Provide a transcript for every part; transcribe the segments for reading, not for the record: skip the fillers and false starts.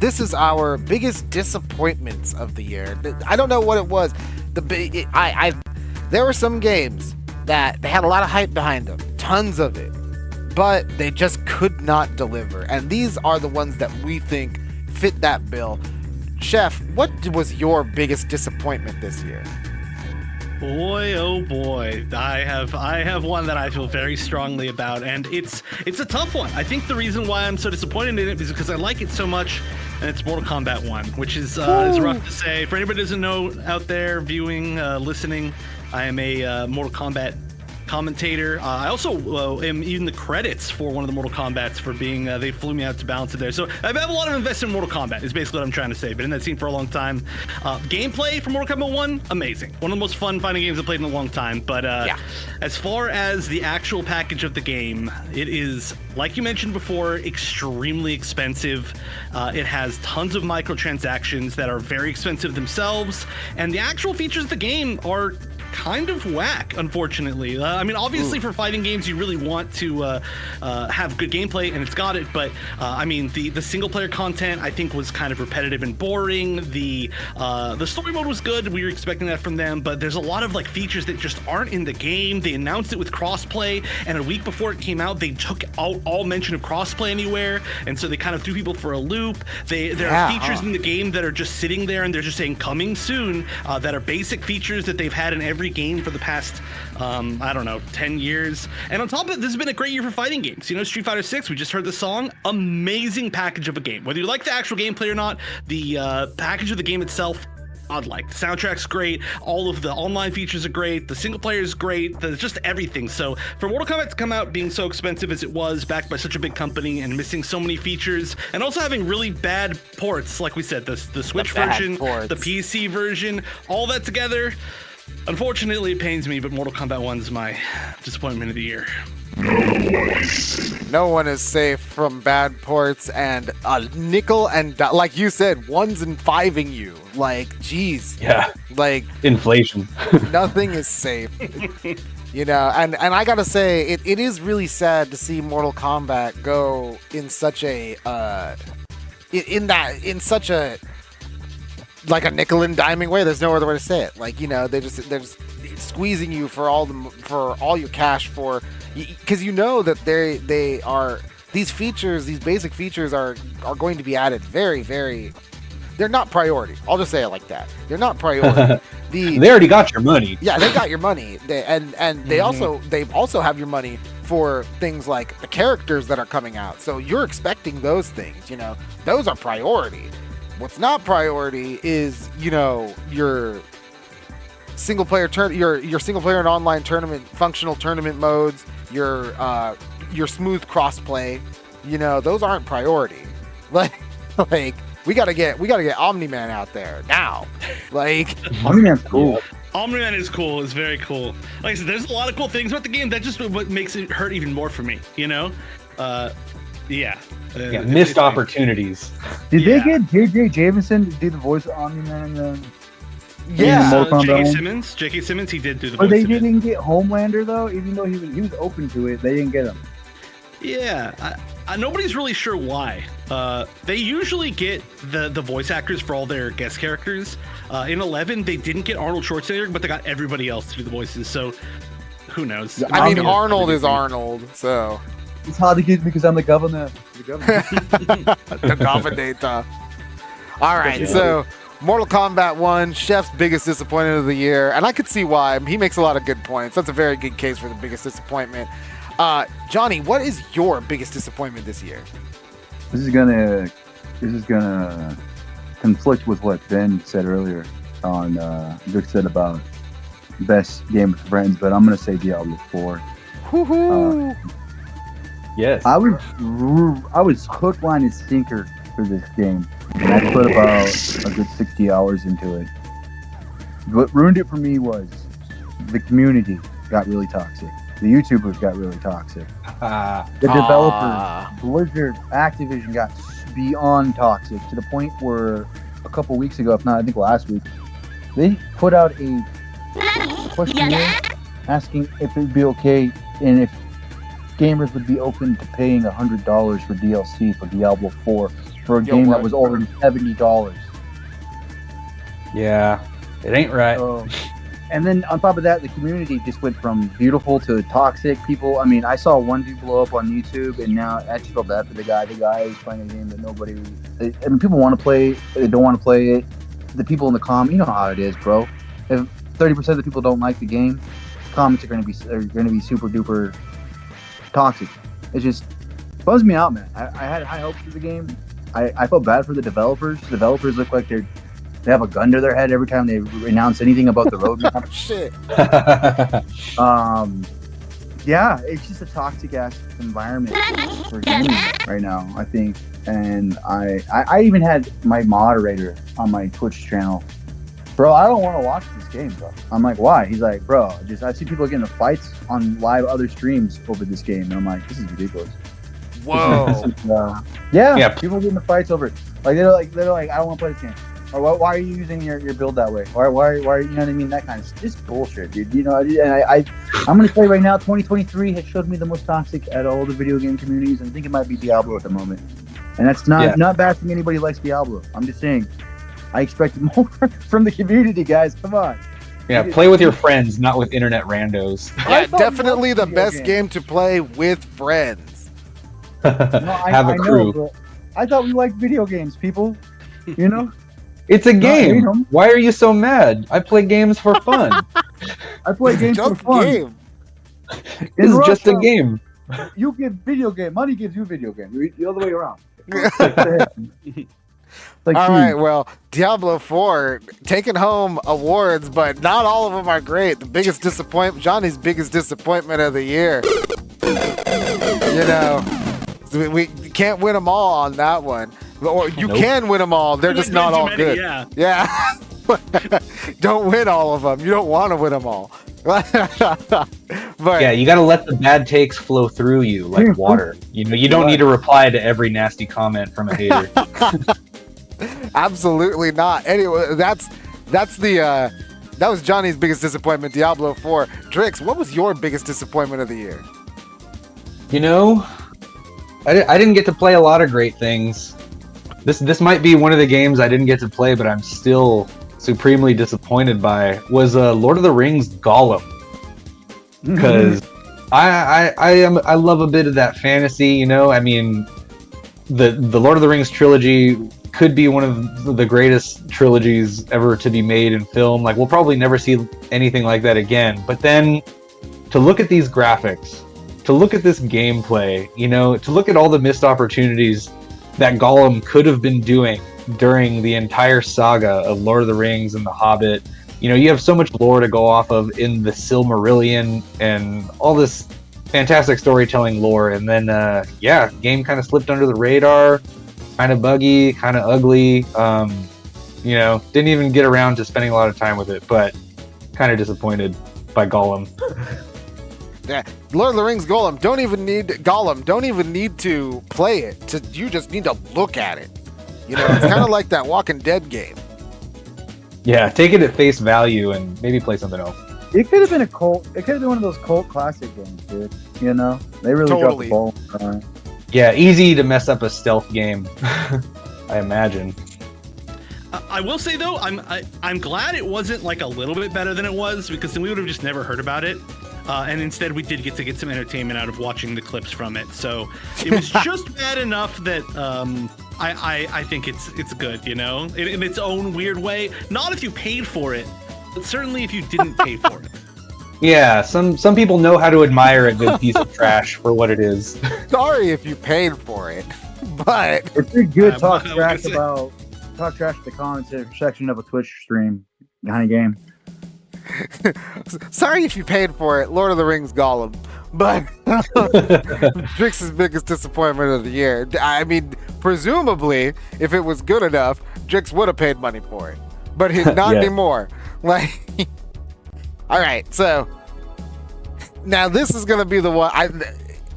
this is our biggest disappointments of the year. I don't know what it was. There were some games that they had a lot of hype behind them, tons of it, but they just could not deliver. And these are the ones that we think fit that bill. Chef, what was your biggest disappointment this year? Boy, oh boy, I have one that I feel very strongly about, and it's a tough one. I think the reason why I'm so disappointed in it is because I like it so much, and it's Mortal Kombat 1, which is rough to say. For anybody who doesn't know out there, viewing, listening, I am a Mortal Kombat commentator. I also am in the credits for one of the Mortal Kombats for being, they flew me out to balance it there. So I have a lot of investment in Mortal Kombat is basically what I'm trying to say. Been in that scene for a long time. Gameplay for Mortal Kombat 1, amazing. One of the most fun fighting games I've played in a long time. But as far as the actual package of the game, it is, like you mentioned before, extremely expensive. It has tons of microtransactions that are very expensive themselves. And the actual features of the game are kind of whack, unfortunately. I mean, obviously for fighting games, you really want to have good gameplay, and it's got it, but I mean, the single player content I think was kind of repetitive and boring. The story mode was good. We were expecting that from them, but there's a lot of like features that just aren't in the game. They announced it with crossplay, and a week before it came out, they took out all mention of crossplay anywhere, and so they kind of threw people for a loop. There are features in the game that are just sitting there, and they're just saying coming soon, that are basic features that they've had in every game for the past, I don't know, 10 years. And on top of it, this has been a great year for fighting games. You know, Street Fighter 6, we just heard the song, amazing package of a game. Whether you like the actual gameplay or not, the package of the game itself, I'd like. The soundtrack's great, all of the online features are great, the single player is great, just everything. So for Mortal Kombat to come out being so expensive as it was, backed by such a big company and missing so many features, and also having really bad ports, like we said, the Switch version, the PC version, all that together, unfortunately, it pains me, but Mortal Kombat 1 is my disappointment of the year. No one is safe from bad ports and nickel and like you said, ones and fiving you. Like, geez. Yeah. Like inflation. Nothing is safe. You know, and I gotta say, it is really sad to see Mortal Kombat go in such a such a like a nickel and diming way. There's no other way to say it. Like, you know, they're just squeezing you for all your cash because you know that they are these features, these basic features are going to be added very, very. They're not priority. I'll just say it like that. They're not priority. They already got your money. Yeah, they got your money. They also have your money for things like the characters that are coming out. So you're expecting those things. You know, those are priority. What's not priority is, you know, your single player your single player and online tournament, functional tournament modes, your smooth crossplay. You know, those aren't priority. Like we gotta get Omni-Man out there now. Like Omni-Man's cool. Omni-Man is cool. It's very cool. Like I said, there's a lot of cool things about the game. That just what makes it hurt even more for me. You know, missed opportunities. Did they get J.J. Jameson to do the voice of Omni-Man? J.K. Simmons, he did do the voice. But they didn't get Homelander though, even though he was open to it. They didn't get him. Yeah, nobody's really sure why. They usually get the voice actors for all their guest characters. In 11, they didn't get Arnold Schwarzenegger, but they got everybody else to do the voices. So who knows? I mean, Arnold is Arnold, so. It's hard to get because I'm the governor. The governor. All right, so Mortal Kombat 1, Chef's biggest disappointment of the year, and I could see why. He makes a lot of good points. That's a very good case for the biggest disappointment. Johnny, what is your biggest disappointment this year? This is gonna conflict with what Ben said earlier on. Vic said about best game with friends, but I'm gonna say Diablo 4. Woohoo! Yes. I was hook, line, and sinker for this game. And I put about a good 60 hours into it. What ruined it for me was the community got really toxic. The YouTubers got really toxic. The developers, Blizzard, Activision got beyond toxic to the point where a couple weeks ago, if not, I think last week, they put out a questionnaire asking if it would be okay and if gamers would be open to paying $100 for DLC for Diablo 4 for a game that was already $70. Yeah, it ain't right. And then on top of that, the community just went from beautiful to toxic. People, I mean, I saw one dude blow up on YouTube, and now I actually feel bad for the guy. The guy is playing a game that nobody, I mean, people want to play, they don't want to play it. The people in the you know how it is, bro. If 30% of the people don't like the game, comments are going to be super duper toxic. It just bums me out, man. I had high hopes for the game. I felt bad for the developers. The developers look like they have a gun to their head every time they announce anything about the roadmap. Shit. Yeah, it's just a toxic ass environment for gaming right now, I think. And I even had my moderator on my Twitch channel. Bro, I don't want to watch this game, bro. I'm like, why? He's like, bro, I see people getting into fights on live other streams over this game. And I'm like, this is ridiculous. Whoa. Yeah, people getting into fights over it. Like they're like, I don't want to play this game. Or why are you using your build that way? Why you know what I mean? That kind of just bullshit, dude. You know, and I'm gonna tell you right now, 2023 has showed me the most toxic at all the video game communities, and I think it might be Diablo at the moment. And that's not bashing anybody who likes Diablo. I'm just saying, I expect more from the community, guys. Come on. Yeah, play with your friends, not with internet randos. Yeah, definitely the best game to play with friends. Have a crew. Know, I thought we liked video games, people. You know. It's a game. Why are you so mad? I play games for fun. I play games for fun. Game. This is just a game. You give video game. Money gives you video game. The other way around. All right, well, Diablo 4 taking home awards, but not all of them are great. The biggest disappointment, Johnny's biggest disappointment of the year. You know, we can't win them all on that one. Or you can win them all. They're just not all good. Yeah. Don't win all of them. You don't want to win them all. But yeah, you got to let the bad takes flow through you like water. You know, you don't need to reply to every nasty comment from a hater. Absolutely not. Anyway, that was Johnny's biggest disappointment, Diablo 4. Drix, what was your biggest disappointment of the year? You know, I didn't get to play a lot of great things. This might be one of the games I didn't get to play, but I'm still supremely disappointed by, was Lord of the Rings Gollum. Because I love a bit of that fantasy, you know? I mean, the Lord of the Rings trilogy could be one of the greatest trilogies ever to be made in film. Like, we'll probably never see anything like that again. But then, to look at these graphics, to look at this gameplay, you know, to look at all the missed opportunities that Gollum could have been doing during the entire saga of Lord of the Rings and The Hobbit. You know, you have so much lore to go off of in the Silmarillion and all this fantastic storytelling lore. And then, game kind of slipped under the radar, kind of buggy, kind of ugly. You know, didn't even get around to spending a lot of time with it, but kind of disappointed by Gollum. Yeah, Lord of the Rings Gollum don't even need to play it. You just need to look at it. You know, it's kind of like that Walking Dead game. Yeah, take it at face value and maybe play something else. It could have been it could have been one of those cult classic games, dude. You know, they really dropped the ball. Yeah, easy to mess up a stealth game. I imagine. I will say though, I'm glad it wasn't like a little bit better than it was, because then we would have just never heard about it. And instead, we did get to get some entertainment out of watching the clips from it. So it was just bad enough that I think it's good, you know, in its own weird way. Not if you paid for it, but certainly if you didn't pay for it. Yeah, some people know how to admire a good piece of trash for what it is. Sorry if you paid for it, but it's pretty good talk trash at the comments section of a Twitch stream kind of game. Sorry if you paid for it, Lord of the Rings Gollum, but Drix's biggest disappointment of the year. I mean, presumably, if it was good enough, Drix would have paid money for it, but not anymore. Like, all right, so now this is gonna be the one.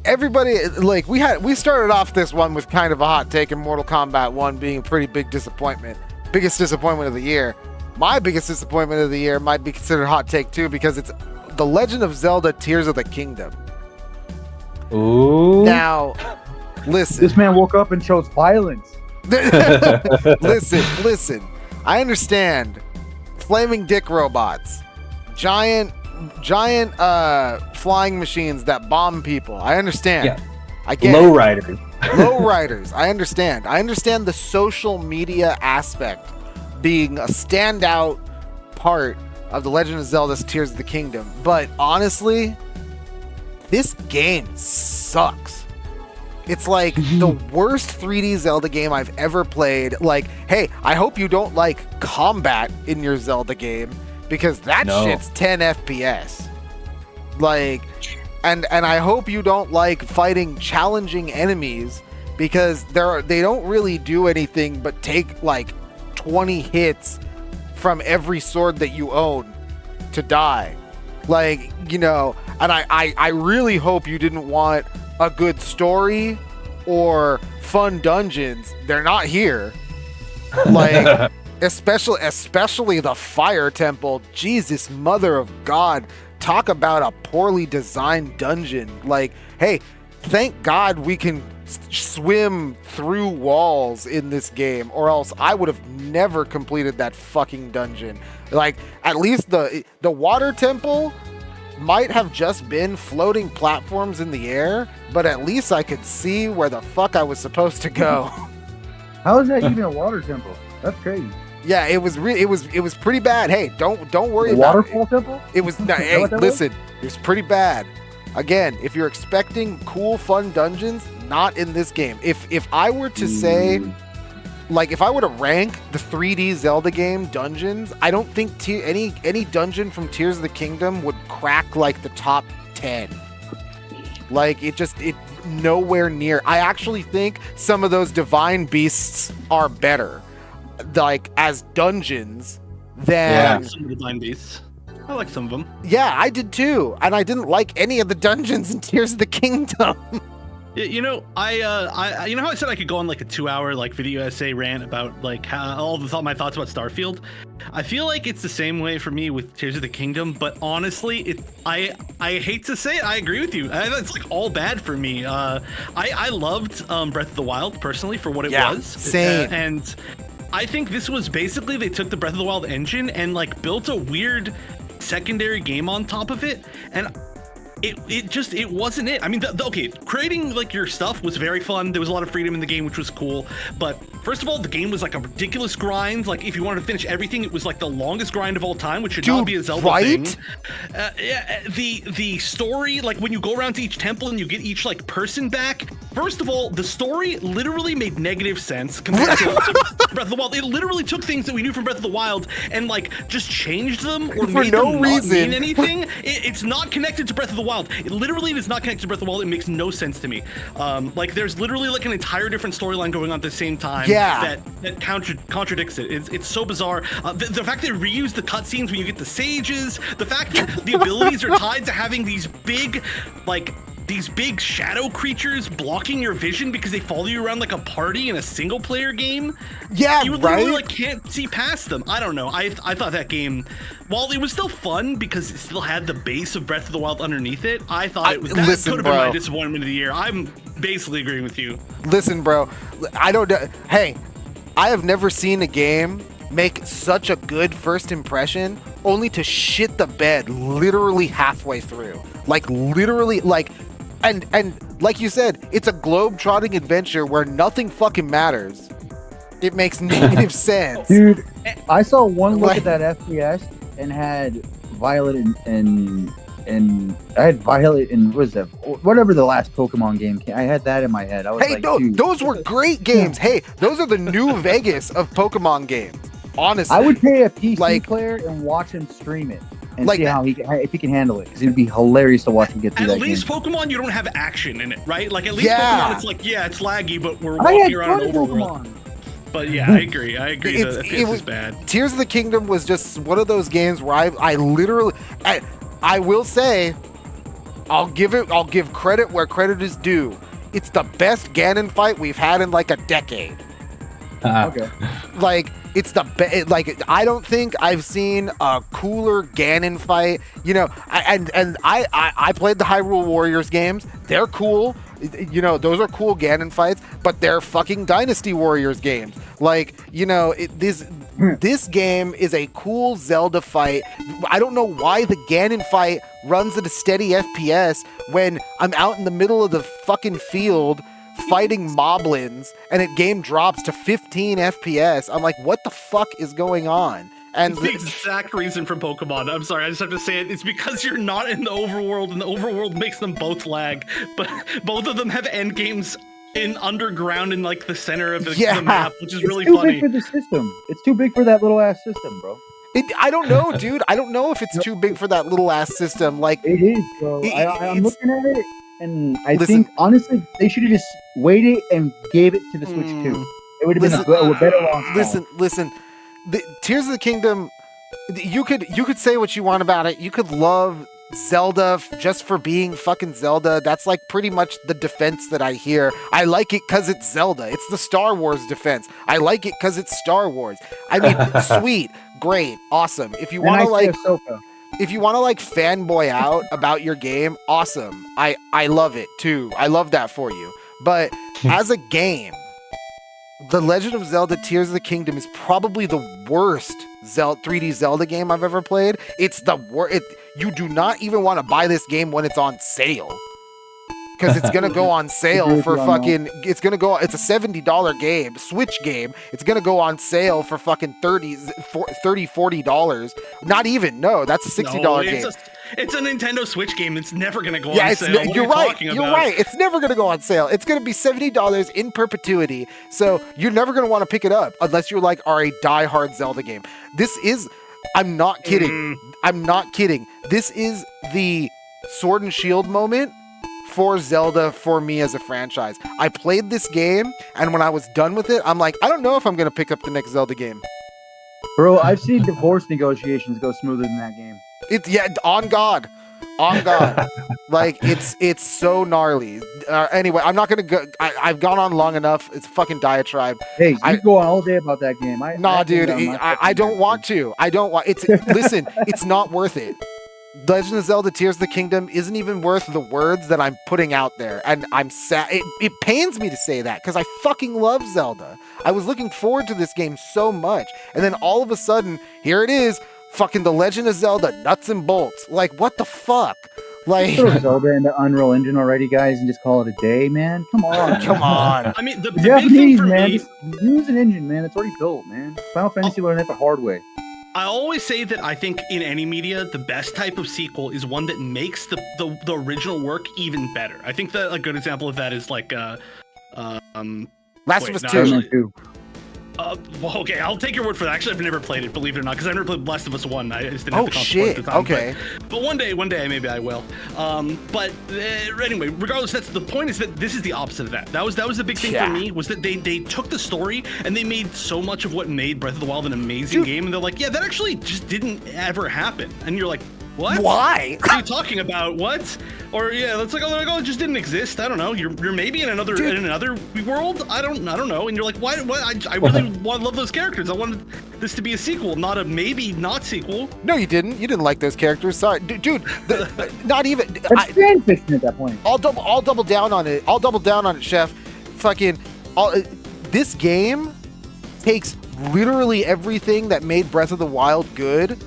Everybody, like, we started off this one with kind of a hot take, in Mortal Kombat 1 being a pretty big disappointment, biggest disappointment of the year. My biggest disappointment of the year might be considered hot take too, because it's The Legend of Zelda: Tears of the Kingdom. Ooh. Now, listen. This man woke up and chose violence. Listen. I understand. Flaming dick robots, giant flying machines that bomb people. I understand. Yeah. I get Lowriders. Lowriders. I understand. I understand the social media aspect being a standout part of The Legend of Zelda Tears of the Kingdom. But honestly, this game sucks. It's like the worst 3D Zelda game I've ever played. Like, hey, I hope you don't like combat in your Zelda game, because that shit's 10 FPS. Like, and I hope you don't like fighting challenging enemies, because they don't really do anything but take like 20 hits from every sword that you own to die. Like, you know, and I really hope you didn't want a good story or fun dungeons. They're not here. Like, especially the fire temple. Jesus, mother of God. Talk about a poorly designed dungeon. Like, hey, thank God we can swim through walls in this game, or else I would have never completed that fucking dungeon. Like, at least the water temple might have just been floating platforms in the air, but at least I could see where the fuck I was supposed to go. How is that even a water temple? That's crazy. Yeah, it was pretty bad. Hey, don't worry a about waterfall it. temple? It was hey, listen, it was pretty bad. Again, if you're expecting cool, fun dungeons, not in this game. If I were to say, like, if I were to rank the 3D Zelda game dungeons, I don't think any dungeon from Tears of the Kingdom would crack like the top 10. Like, it nowhere near. I actually think some of those divine beasts are better, like, as dungeons than some of the divine beasts. I like some of them. Yeah, I did too, and I didn't like any of the dungeons in Tears of the Kingdom. You know, I you know how I said I could go on like a 2-hour like video essay rant about like how my thoughts about Starfield. I feel like it's the same way for me with Tears of the Kingdom, but honestly, I hate to say it, I agree with you. It's like all bad for me. I loved Breath of the Wild personally for what it was. Same. And I think this was basically, they took the Breath of the Wild engine and like built a weird secondary game on top of it, and it wasn't it. I mean, okay, creating like your stuff was very fun. There was a lot of freedom in the game, which was cool. But first of all, the game was like a ridiculous grind. Like, if you wanted to finish everything, it was like the longest grind of all time, which should not be a Zelda thing. Yeah, the story, like when you go around to each temple and you get each like person back. First of all, the story literally made negative sense compared to Breath of the Wild. It literally took things that we knew from Breath of the Wild and like just changed them or for made no them reason. not mean anything. It's not connected to Breath of the Wild. It literally is not connected to Breath of the Wild. It makes no sense to me. Like, there's literally like an entire different storyline going on at the same time. Yeah. That contradicts it. It's so bizarre. The fact they reuse the cutscenes when you get the sages. The fact that the abilities are tied to having these big shadow creatures blocking your vision because they follow you around like a party in a single player game. Yeah, you literally like can't see past them. I don't know. I thought that game, while it was still fun because it still had the base of Breath of the Wild underneath it, I thought that could have been my disappointment of the year. I'm basically agreeing with you. Listen, bro, I don't know. Hey, I have never seen a game make such a good first impression only to shit the bed literally halfway through. Like, literally, like, and like you said, it's a globe-trotting adventure where nothing fucking matters. It makes negative sense. Dude, I saw one look at that FPS and had Violet and I had Violet and what was that? Whatever the last Pokemon game came. I had that in my head. I was like, no, dude, those were great games. Hey, those are the new Vegas of Pokemon games. Honestly, I would pay a PC player and watch him stream it and see how if he can handle it, because it'd be hilarious to watch him get through that game. At least Pokemon, you don't have action in it, right? Like, at least Pokemon, it's like, yeah, it's laggy, but we're walking around an overworld. But yeah, I agree. The FPS is bad. Tears of the Kingdom was just one of those games where I literally, I will say, I'll give credit where credit is due. It's the best Ganon fight we've had in like a decade. Okay. Like, it's the I don't think I've seen a cooler Ganon fight. You know, I played the Hyrule Warriors games. They're cool. You know, those are cool Ganon fights. but they're fucking Dynasty Warriors games. Like, you know, this game is a cool Zelda fight. I don't know why the Ganon fight runs at a steady FPS when I'm out in the middle of the fucking field fighting moblins and it game drops to 15 FPS. I'm like, what the fuck is going on? And it's the exact reason for Pokemon. I'm sorry, I just have to say it. It's because you're not in the overworld, and the overworld makes them both lag. But both of them have end games in underground in like the center of the map, which is really funny. It's too big for the system. It's too big for that little ass system, bro. I don't know, dude. I don't know if it's too big for that little ass system. Like it is, bro. I'm looking at it, and I think honestly they should have just waited and gave it to the Switch 2. It would have been a better launch. Listen. Tears of the Kingdom. You could say what you want about it. You could love Zelda just for being fucking Zelda. That's like pretty much the defense that I hear. I like it because it's Zelda. It's the Star Wars defense. I like it because it's Star Wars. I mean, sweet, great, awesome. If you want to like fanboy out about your game, awesome. I love it too. I love that for you. But as a game, The Legend of Zelda Tears of the Kingdom is probably the worst 3D Zelda game I've ever played. It's the worst. You do not even want to buy this game when it's on sale. Because it's going to go on sale for fucking... It's a $70 game, Switch game. It's going to go on sale for fucking $40. Not even, no, that's a $60 game. It's a Nintendo Switch game. It's never going to go on sale. You're right. It's never going to go on sale. It's going to be $70 in perpetuity. So you're never going to want to pick it up unless you are a diehard Zelda game. This is... I'm not kidding. I'm not kidding. This is the Sword and Shield moment for Zelda for me as a franchise. I played this game, and when I was done with it, I'm like, I don't know if I'm going to pick up the next Zelda game. Bro, I've seen divorce negotiations go smoother than that game. On God. Like, it's so gnarly. Anyway, I'm not going to go. I've gone on long enough. It's a fucking diatribe. Hey, you go on all day about that game. Dude, I don't want to. Listen, it's not worth it. Legend of Zelda Tears of the Kingdom isn't even worth the words that I'm putting out there, and I'm sad. It pains me to say that because I fucking love Zelda. I was looking forward to this game so much, and then all of a sudden, here it is, fucking The Legend of Zelda, nuts and bolts. Like, what the fuck? Like, throw Zelda into Unreal Engine already, guys, and just call it a day, man. Come on. I mean, the Japanese, man, just use an engine, man. It's already built, man. Final Fantasy learned that the hard way. I always say that I think in any media, the best type of sequel is one that makes the original work even better. I think that a good example of that is like Last of Us 2. Well, okay, I'll take your word for that. Actually, I've never played it, believe it or not, because I've never played Last of Us 1. I just didn't have the console at the time. Okay. But one day, maybe I will. But anyway, regardless, the point is that this is the opposite of that. That was the big thing for me, was that they took the story and they made so much of what made Breath of the Wild an amazing game, and they're like, yeah, that actually just didn't ever happen. And you're like, what? Why? What are you talking about? What? Or yeah, that's like, oh, it just didn't exist. I don't know. You're maybe in another world. I don't know. And you're like, why? I really love those characters. I wanted this to be a sequel, not a maybe not sequel. No, you didn't. You didn't like those characters. Sorry, dude. Not even. It's fan fiction at that point. I'll double down on it. Chef. Fucking. This game takes literally everything that made Breath of the Wild good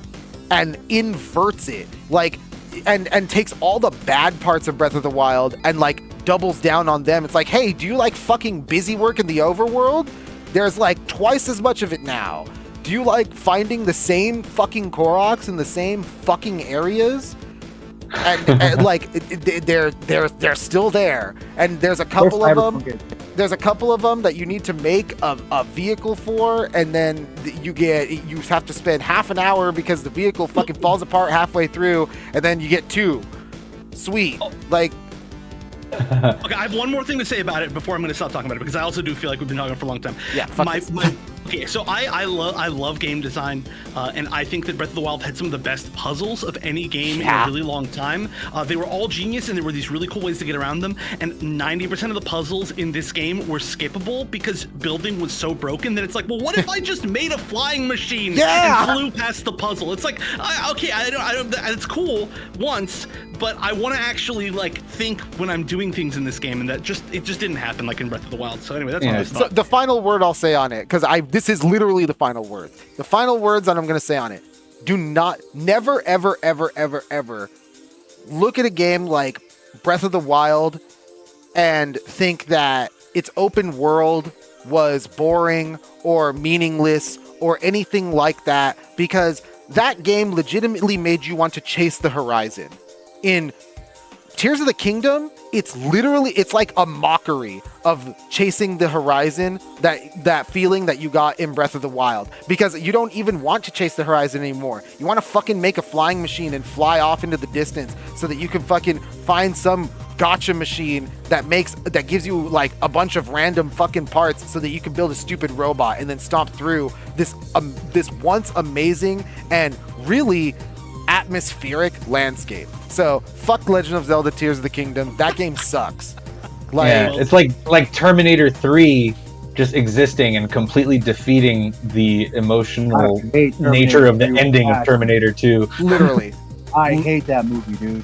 and inverts it, like, and takes all the bad parts of Breath of the Wild and like doubles down on them. It's like, hey, do you like fucking busy work in the overworld? There's like twice as much of it now. Do you like finding the same fucking Koroks in the same fucking areas? And like they're still there, and there's a couple of them. There's a couple of them that you need to make a vehicle for, and then you have to spend half an hour because the vehicle fucking falls apart halfway through, and then you get 2. Sweet. Like, okay, I have one more thing to say about it before I'm going to stop talking about it, because I also do feel like we've been talking for a long time. Yeah, Okay, so I love game design, and I think that Breath of the Wild had some of the best puzzles of any game in a really long time. They were all genius, and there were these really cool ways to get around them. And 90% of the puzzles in this game were skippable because building was so broken that it's like, well, what if I just made a flying machine and flew past the puzzle? It's like, okay, I don't. It's cool once, but I want to actually like think when I'm doing things in this game, and it just didn't happen like in Breath of the Wild. So anyway, that's what I thought. So the final word I'll say on it, because this is literally the final word. The final words that I'm going to say on it. Do not, never, ever, ever, ever, ever look at a game like Breath of the Wild and think that its open world was boring or meaningless or anything like that, because that game legitimately made you want to chase the horizon. In Tears of the Kingdom, it's like a mockery of chasing the horizon, that feeling that you got in Breath of the Wild, because you don't even want to chase the horizon anymore. You want to fucking make a flying machine and fly off into the distance so that you can fucking find some gotcha machine that gives you like a bunch of random fucking parts so that you can build a stupid robot and then stomp through this once amazing and really atmospheric landscape. So fuck Legend of Zelda Tears of the Kingdom. That game sucks. It's like Terminator 3 just existing and completely defeating the emotional nature of the ending of Terminator 2. Literally. I hate that movie, dude.